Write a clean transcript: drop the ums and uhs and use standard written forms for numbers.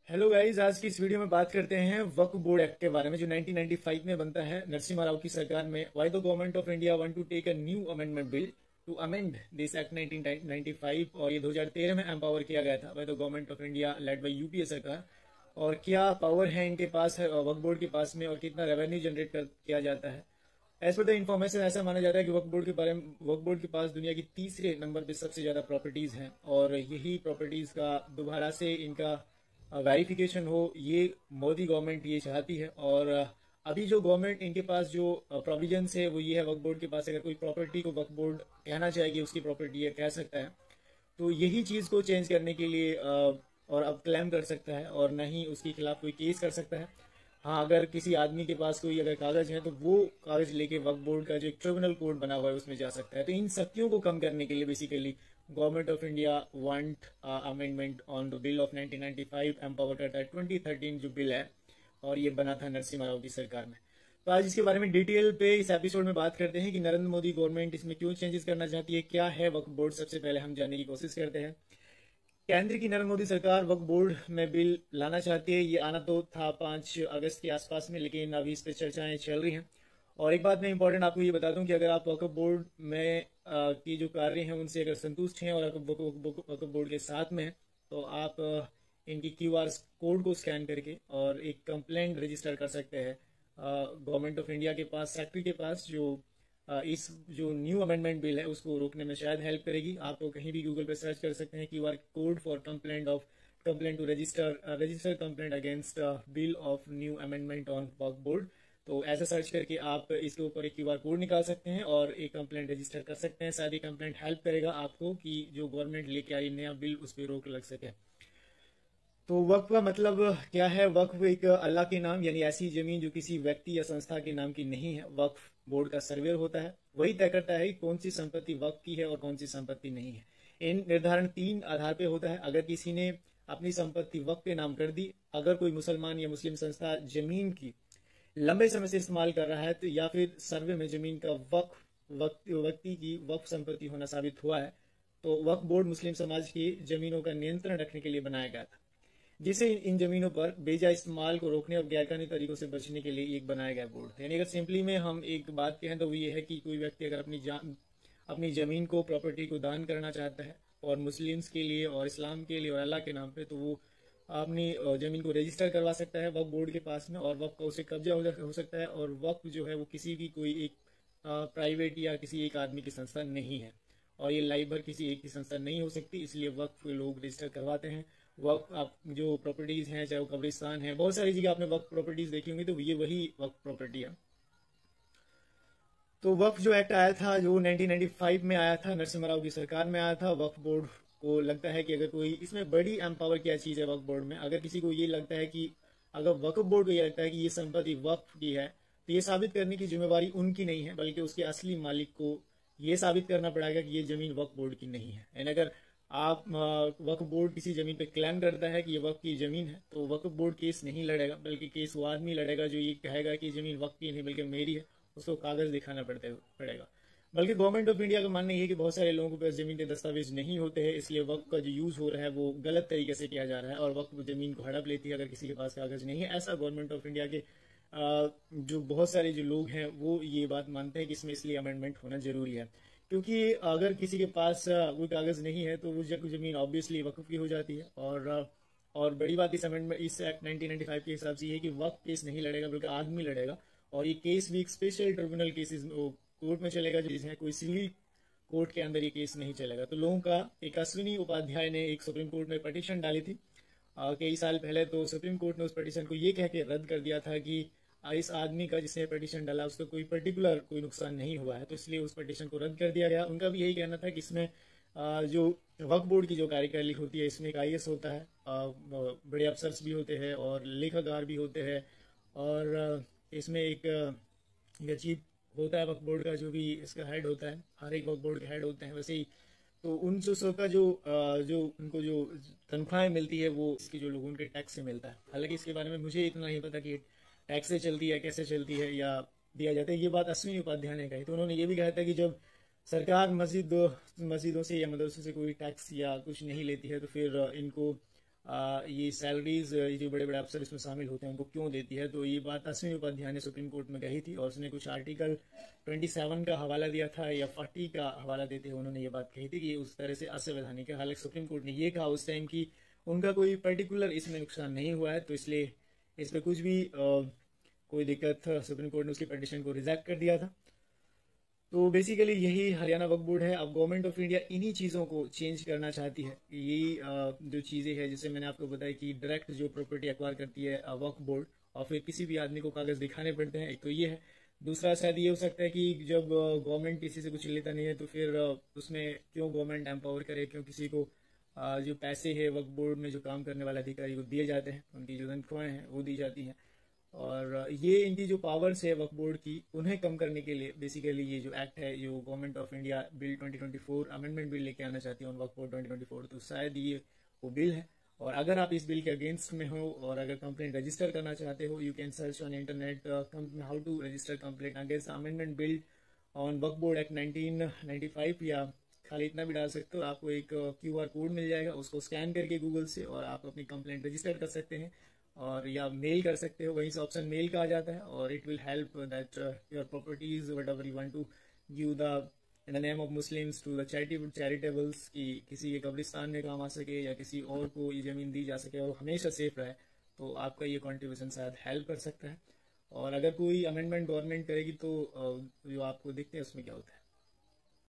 Hello guys, आज की इस वीडियो में बात करते हैं वक्फ बोर्ड एक्ट के बारे में जो 1995 में बनता है नरसिम्हा राव की सरकार में। Why the government of India want to take a new amendment bill to amend this act 1995, और ये 2013 में एम्पावर किया गया था by the government of India led by UPA सरकार। और क्या पावर है इनके पास है वक्फ बोर्ड के पास में, और कितना रेवेन्यू जनरेट किया जाता है। एज पर द इन्फॉर्मेशन ऐसा माना जाता है कि वक्फ बोर्ड के पास दुनिया की तीसरे नंबर पे सबसे ज्यादा प्रॉपर्टीज हैं, और यही प्रॉपर्टीज का दोबारा से इनका वेरिफिकेशन हो, ये मोदी गवर्नमेंट ये चाहती है। और अभी जो गवर्नमेंट इनके पास जो प्रोविजंस है वो ये है, वक्फ बोर्ड के पास अगर कोई प्रॉपर्टी को वक्फ बोर्ड कहना चाहे कि उसकी प्रॉपर्टी है, कह सकता है। तो यही चीज को चेंज करने के लिए और अब क्लेम कर सकता है, और न ही उसके खिलाफ कोई केस कर सकता है। हाँ, अगर किसी आदमी के पास कोई अगर कागज है तो वो कागज लेके वक्फ बोर्ड का जो एक ट्रिब्यूनल कोड बना हुआ है उसमें जा सकता है। तो इन शक्तियों को कम करने के लिए basically government of India want amendment on the bill of 1995 empower करता है 2013 जो बिल है, और ये बना था नरसिम्हा राव की सरकार में। तो आज इसके बारे में डिटेल पे इस एपिसोड में बात करते हैं कि नरेंद्र मोदी गवर्नमेंट इसमें क्यों चेंजेस करना चाहती है, क्या है वक्फ बोर्ड, सबसे पहले हम जानने की कोशिश करते हैं। केंद्र की नरेंद्र मोदी सरकार वक्फ बोर्ड में बिल लाना चाहती है। ये आना तो था 5 अगस्त के आसपास में, लेकिन अभी इस पर चर्चाएं चल रही हैं। और एक बात मैं इंपॉर्टेंट आपको ये बता दूं कि अगर आप वक्फ बोर्ड में की जो कार्य हैं उनसे अगर संतुष्ट हैं और वक्फ बोर्ड के साथ में हैं, तो आप इनकी क्यूआर कोड को स्कैन करके और एक कंप्लेंट रजिस्टर कर सकते हैं गवर्नमेंट ऑफ इंडिया के पास, सेक्रेटरी के पास, जो इस जो न्यू अमेंडमेंट बिल है उसको रोकने में शायद हेल्प करेगी। आप तो कहीं भी गूगल पे सर्च कर सकते हैं QR code for complaint to register complaint against bill of new amendment on Waqf board. तो ऐसा सर्च करके आप इसके ऊपर एक क्यूआर कोड निकाल सकते हैं और एक कंप्लेंट रजिस्टर कर सकते हैं। सारी कंप्लेंट हेल्प करेगा आपको कि जो गवर्नमेंट लेके आई नया बिल उस पर रोक लग सके। तो वक्फ का मतलब क्या है? वक्फ एक अल्लाह के नाम यानी ऐसी जमीन जो किसी व्यक्ति या संस्था के नाम की नहीं है। वक्फ बोर्ड का सर्वेयर होता है, वही तय करता है कि कौन सी संपत्ति वक्फ की है और कौन सी संपत्ति नहीं है। इन निर्धारण 3 आधार पे होता है। अगर किसी ने अपनी संपत्ति वक्फ के नाम कर दी, अगर कोई मुसलमान या मुस्लिम संस्था जमीन की लंबे समय से इस्तेमाल कर रहा है, तो या फिर सर्वे में जमीन का व्यक्ति की वक्फ संपत्ति होना साबित हुआ है, तो वक्फ बोर्ड मुस्लिम समाज की जमीनों का नियंत्रण रखने के लिए बनाया गया था, जिसे इन जमीनों पर बेजा इस्तेमाल को रोकने और गैरकानूनी तरीकों से बचने के लिए एक बनाया गया बोर्ड था। यानी अगर सिंपली में हम एक बात कहें तो वो ये है कि कोई व्यक्ति अगर अपनी जमीन को, प्रॉपर्टी को दान करना चाहता है और मुस्लिम्स के लिए और इस्लाम के लिए और अल्लाह के नाम पे, तो वो अपनी जमीन को रजिस्टर करवा सकता है वक्फ बोर्ड के पास में, और वक्फ का उसे कब्जा हो सकता है। और वक्फ जो है वो किसी की कोई एक प्राइवेट या किसी एक आदमी की संस्था नहीं है, और ये लाइफ भर किसी एक की संस्था नहीं हो सकती, इसलिए वक्फ लोग रजिस्टर करवाते हैं। वक्फ आप जो प्रॉपर्टीज हैं, चाहे वो कब्रिस्तान है, बहुत सारी जगह आपने वक्फ प्रॉपर्टीज देखी होंगी, तो ये वही वक्फ प्रॉपर्टी है। तो वक्फ जो एक्ट आया था, जो 1995 में आया था, नरसिम्हा राव की सरकार में आया था। वक्फ बोर्ड को लगता है कि अगर कोई इसमें बड़ी एम्पावर क्या चीज है वक्फ बोर्ड में, अगर किसी को ये लगता है कि अगर वक्फ बोर्ड को ये लगता है कि ये संपत्ति वक्फ की है, तो ये साबित करने की जिम्मेवारी उनकी नहीं है, बल्कि उसके असली मालिक को ये साबित करना पड़ेगा कि ये जमीन वक्फ बोर्ड की नहीं है। यानी अगर आप वक्फ बोर्ड किसी जमीन पे क्लेम करता है कि ये वक्फ की जमीन है, तो वक्फ बोर्ड केस नहीं लड़ेगा, बल्कि केस वो आदमी लड़ेगा जो ये कहेगा कि जमीन वक्फ की नहीं बल्कि मेरी है। उसको कागज दिखाना पड़ेगा। बल्कि गवर्नमेंट ऑफ इंडिया का मानना ये है कि बहुत सारे लोगों के पास जमीन के दस्तावेज नहीं होते हैं, इसलिए वक्फ का जो यूज हो रहा है वो गलत तरीके से किया जा रहा है, और वक्फ जमीन को हड़प लेती है अगर किसी के पास कागज नहीं है। ऐसा गवर्नमेंट ऑफ इंडिया के जो बहुत सारे जो लोग हैं वो ये बात मानते हैं कि इसमें इसलिए अमेंडमेंट होना जरूरी है, क्योंकि अगर किसी के पास कोई कागज नहीं है तो वो जमीन ऑब्वियसली वक्फ की हो जाती है। और बड़ी बात इस अमेंडमेंट, इस एक्ट 1995 के हिसाब से ये है कि वक्फ केस नहीं लड़ेगा बल्कि आदमी लड़ेगा, और ये केस भी एक स्पेशल ट्रिब्यूनल केसेस कोर्ट में चलेगा, जिसमें कोई सिविल कोर्ट के अंदर ये केस नहीं चलेगा। तो लोगों का एक अश्विनी उपाध्याय ने एक सुप्रीम कोर्ट में पटिशन डाली थी कई साल पहले, तो सुप्रीम कोर्ट ने उस पटिशन को ये कह के रद्द कर दिया था कि इस आदमी का जिसने पटिशन डाला उसको कोई पर्टिकुलर कोई नुकसान नहीं हुआ है, तो इसलिए उस पटिशन को रद्द कर दिया गया। उनका भी यही कहना था कि इसमें जो वक्फ बोर्ड की जो कार्यप्रणाली होती है, इसमें एक आईएएस होता है, बड़े अफसर्स भी होते हैं और लेखाकार भी होते हैं, और इसमें एक चीफ होता है वक्फ बोर्ड का, जो भी इसका हेड होता है। हर एक वक्फ बोर्ड के हेड होते हैं वैसे ही। तो उन सबका जो उनको जो तनख्वाहें मिलती है वो इसकी जो लोगों के टैक्स से मिलता है। हालांकि इसके बारे में मुझे इतना नहीं पता कि टैक्स से चलती है, कैसे चलती है या दिया जाता है। ये बात अश्विनी उपाध्याय ने कही। तो उन्होंने ये भी कहा था कि जब सरकार मस्जिदों से या मदरसों से कोई टैक्स या कुछ नहीं लेती है, तो फिर इनको ये सैलरीज ये जो बड़े बड़े अफसर इसमें शामिल होते हैं उनको क्यों देती है। तो ये बात अश्विनी उपाध्याय ने सुप्रीम कोर्ट में कही थी और उसने कुछ आर्टिकल 27 का हवाला दिया था या 40 का हवाला देते हुए उन्होंने ये बात कही थी कि ये उस तरह से असंवैधानिक है। हालांकि सुप्रीम कोर्ट ने ये कहा उस टाइम कि उनका कोई पर्टिकुलर इसमें नुकसान नहीं हुआ है, तो इसलिए इस पर कुछ भी कोई दिक्कत सुप्रीम कोर्ट ने उसकी पिटीशन को रिजेक्ट कर दिया था। तो बेसिकली यही हरियाणा वक्फ बोर्ड है। अब गवर्नमेंट ऑफ इंडिया इन्हीं चीज़ों को चेंज करना चाहती है। यही जो चीज़ें हैं जैसे मैंने आपको बताया कि डायरेक्ट जो प्रॉपर्टी एक्वायर करती है वक्फ बोर्ड और फिर किसी भी आदमी को कागज़ दिखाने पड़ते हैं, एक तो ये है। दूसरा शायद ये हो सकता है कि जब गवर्नमेंट किसी से कुछ लेता नहीं है तो फिर उसमें क्यों गवर्नमेंट एम्पावर करे, क्यों किसी को जो पैसे है वक्फ बोर्ड में जो काम करने वाले अधिकारी को दिए जाते हैं, उनकी जो तनख्वाहें हैं वो दी जाती हैं। और ये इनकी जो पावर्स है वक्फ बोर्ड की उन्हें कम करने के लिए बेसिकली ये जो एक्ट है जो government of India bill 2024 amendment bill लेके आना चाहती है ऑन वक्फ बोर्ड 2024, तो शायद ये वो बिल है। और अगर आप इस बिल के अगेंस्ट में हो और अगर कंप्लेंट रजिस्टर करना चाहते हो, you can search on internet how to register complaint against amendment bill on Waqf board act 1995, या खाली इतना भी डाल सकते हो, आपको एक QR कोड मिल जाएगा, उसको स्कैन करके गूगल से और आप अपनी कंप्लेंट रजिस्टर कर सकते हैं और या मेल कर सकते हो। वहीं से ऑप्शन मेल का आ जाता है और it will help that your properties whatever you want to give the in the name of Muslims to the charitables, की किसी के कब्रिस्तान में काम आ सके या किसी और को ये ज़मीन दी जा सके और हमेशा सेफ रहे। तो आपका ये कॉन्ट्रीब्यूशन शायद हेल्प कर सकता है। और अगर कोई अमेंडमेंट गवर्नमेंट करेगी तो जो आपको देखते हैं उसमें क्या होता है।